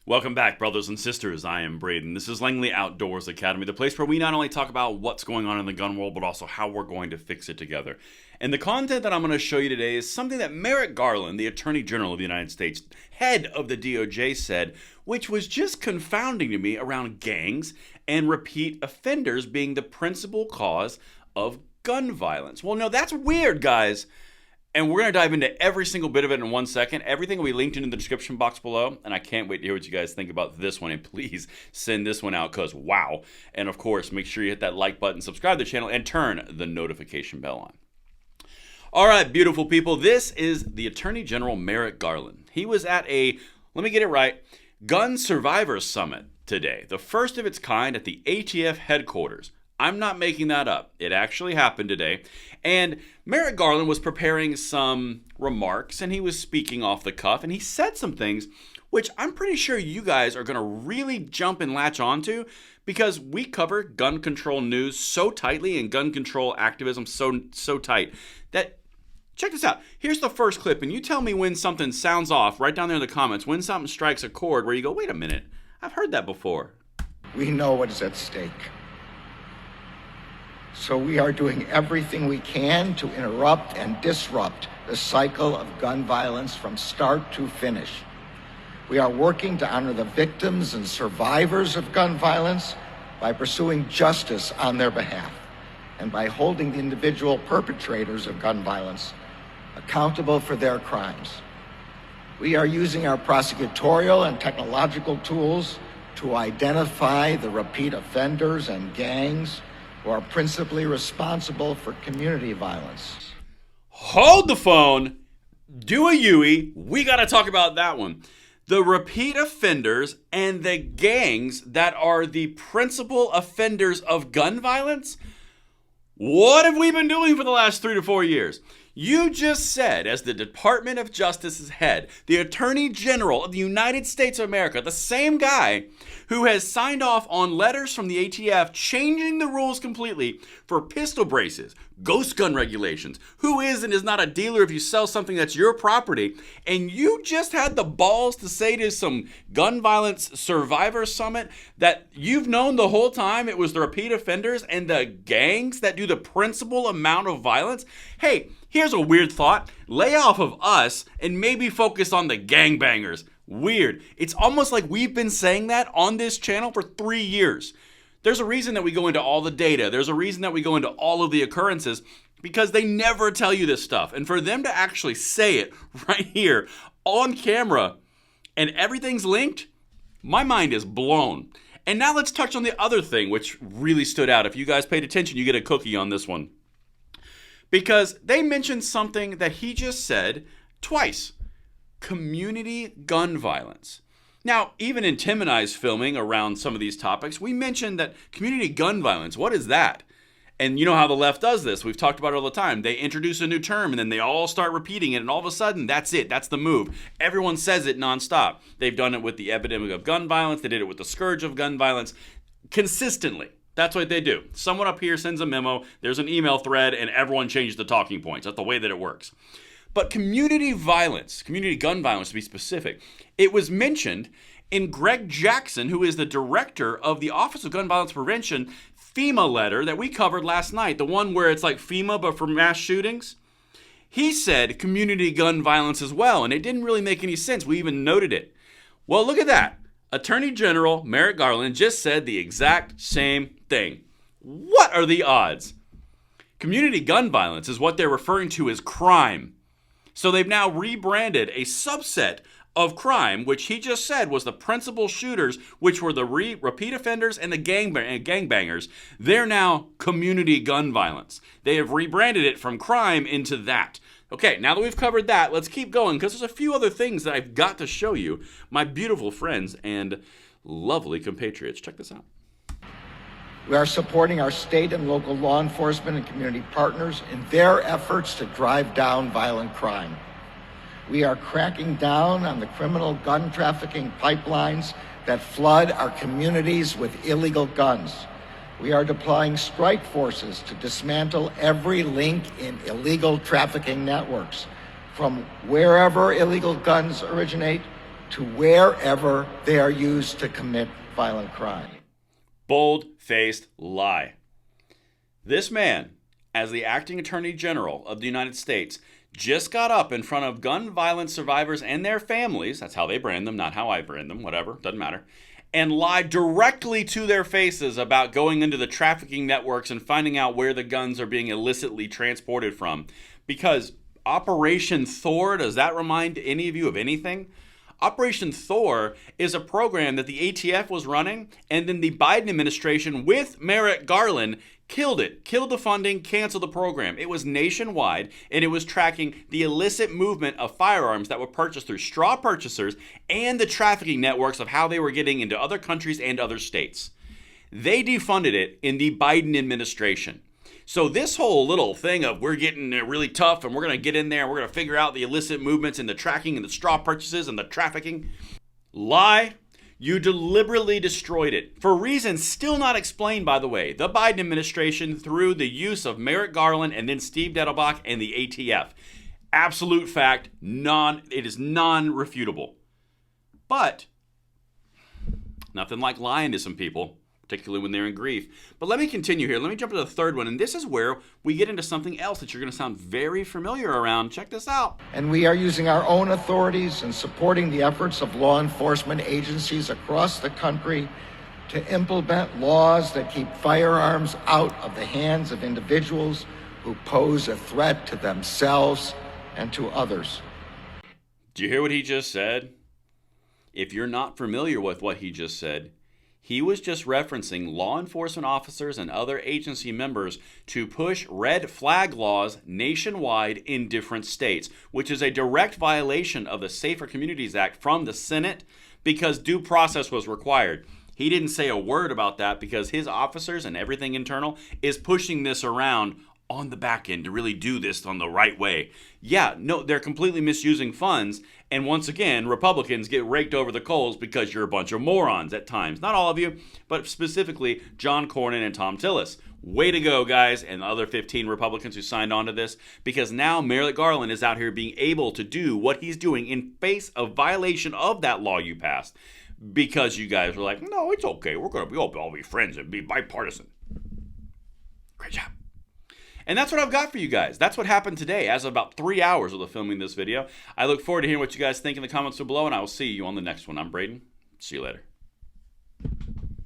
Welcome back, brothers and sisters. I am Braden. This is Langley Outdoors Academy, the place where we not only talk about what's going on in the gun world, but also how we're going to fix it together. And the content that I'm going to show you today is something that Merrick Garland, the Attorney General of the United States, head of the DOJ, said, which was just confounding to me around gangs and repeat offenders being the principal cause of gun violence. Well, no, that's weird, guys. And we're going to dive into every single bit of it in 1 second. Everything will be linked in the description box below. And I can't wait to hear what you guys think about this one. And please send this one out because wow. And of course, make sure you hit that like button, subscribe to the channel, and turn the notification bell on. All right, beautiful people. This is the Attorney General Merrick Garland. He was at a, let me get it right, Gun Survivors Summit today. The first of its kind at the ATF headquarters. I'm not making that up. It actually happened today. And Merrick Garland was preparing some remarks and he was speaking off the cuff and he said some things which I'm pretty sure you guys are going to really jump and latch onto because we cover gun control news so tightly and gun control activism so tight that check this out. Here's the first clip and you tell me when something sounds off right down there in the comments, when something strikes a chord where you go, wait a minute, I've heard that before. We know what is at stake. So we are doing everything we can to interrupt and disrupt the cycle of gun violence from start to finish. We are working to honor the victims and survivors of gun violence by pursuing justice on their behalf and by holding the individual perpetrators of gun violence accountable for their crimes. We are using our prosecutorial and technological tools to identify the repeat offenders and gangs who are principally responsible for community violence. Hold the phone, do a Yui, we gotta talk about that one. The repeat offenders and the gangs that are the principal offenders of gun violence? What have we been doing for the last 3 to 4 years? You just said, as the Department of Justice's head, the Attorney General of the United States of America, the same guy who has signed off on letters from the ATF changing the rules completely for pistol braces, ghost gun regulations, who is and is not a dealer if you sell something that's your property, and you just had the balls to say to some gun violence survivor summit that you've known the whole time it was the repeat offenders and the gangs that do the principal amount of violence? Hey, here's a weird thought. Lay off of us and maybe focus on the gangbangers. Weird. It's almost like we've been saying that on this channel for 3 years. There's a reason that we go into all the data. There's a reason that we go into all of the occurrences because they never tell you this stuff. And for them to actually say it right here on camera and everything's linked, my mind is blown. And now let's touch on the other thing which really stood out. If you guys paid attention, you get a cookie on this one. Because they mentioned something that he just said twice. Community gun violence. Now, even in Tim and I's filming around some of these topics, we mentioned that community gun violence, what is that? And you know how the left does this. We've talked about it all the time. They introduce a new term and then they all start repeating it and all of a sudden, that's it. That's the move. Everyone says it nonstop. They've done it with the epidemic of gun violence. They did it with the scourge of gun violence consistently. That's what they do. Someone up here sends a memo, there's an email thread, and everyone changes the talking points. That's the way that it works. But community violence, community gun violence to be specific, it was mentioned in Greg Jackson, who is the director of the Office of Gun Violence Prevention FEMA letter that we covered last night, the one where it's like FEMA but for mass shootings. He said community gun violence as well, and it didn't really make any sense. We even noted it. Well, look at that. Attorney General Merrick Garland just said the exact same thing. What are the odds? Community gun violence is what they're referring to as crime. So they've now rebranded a subset of crime, which he just said was the principal shooters, which were the repeat offenders and the gangbangers. They're now community gun violence. They have rebranded it from crime into that. Okay, now that we've covered that, let's keep going because there's a few other things that I've got to show you, my beautiful friends and lovely compatriots. Check this out. We are supporting our state and local law enforcement and community partners in their efforts to drive down violent crime. We are cracking down on the criminal gun trafficking pipelines that flood our communities with illegal guns. We are deploying strike forces to dismantle every link in illegal trafficking networks, from wherever illegal guns originate to wherever they are used to commit violent crime. Bold-faced lie. This man, as the acting Attorney General of the United States, just got up in front of gun violence survivors and their families, that's how they brand them, not how I brand them, whatever, doesn't matter, and lied directly to their faces about going into the trafficking networks and finding out where the guns are being illicitly transported from. Because Operation Thor, does that remind any of you of anything? Operation Thor is a program that the ATF was running, and then the Biden administration with Merrick Garland killed it, killed the funding, canceled the program. It was nationwide, and it was tracking the illicit movement of firearms that were purchased through straw purchasers and the trafficking networks of how they were getting into other countries and other states. They defunded it in the Biden administration. So this whole little thing of we're getting really tough and we're going to get in there and we're going to figure out the illicit movements and the tracking and the straw purchases and the trafficking, lie. You deliberately destroyed it for reasons still not explained, by the way. The Biden administration through the use of Merrick Garland and then Steve Dettelbach and the ATF. Absolute fact, it is non-refutable. But nothing like lying to some people, particularly when they're in grief. But let me continue here. Let me jump to the third one. And this is where we get into something else that you're going to sound very familiar around. Check this out. And we are using our own authorities and supporting the efforts of law enforcement agencies across the country to implement laws that keep firearms out of the hands of individuals who pose a threat to themselves and to others. Do you hear what he just said? If you're not familiar with what he just said, he was just referencing law enforcement officers and other agency members to push red flag laws nationwide in different states, which is a direct violation of the Safer Communities Act from the Senate because due process was required. He didn't say a word about that because his officers and everything internal is pushing this around on the back end to really do this on the right way. Yeah, no, they're completely misusing funds. And once again, Republicans get raked over the coals because you're a bunch of morons at times. Not all of you, but specifically John Cornyn and Tom Tillis. Way to go, guys, and the other 15 Republicans who signed on to this, because now Merrick Garland is out here being able to do what he's doing in face of violation of that law you passed. Because you guys were like, no, it's okay. We're going to all be friends and be bipartisan. Great job. And that's what I've got for you guys. That's what happened today as of about 3 hours of the filming this video. I look forward to hearing what you guys think in the comments below, and I will see you on the next one. I'm Braden. See you later.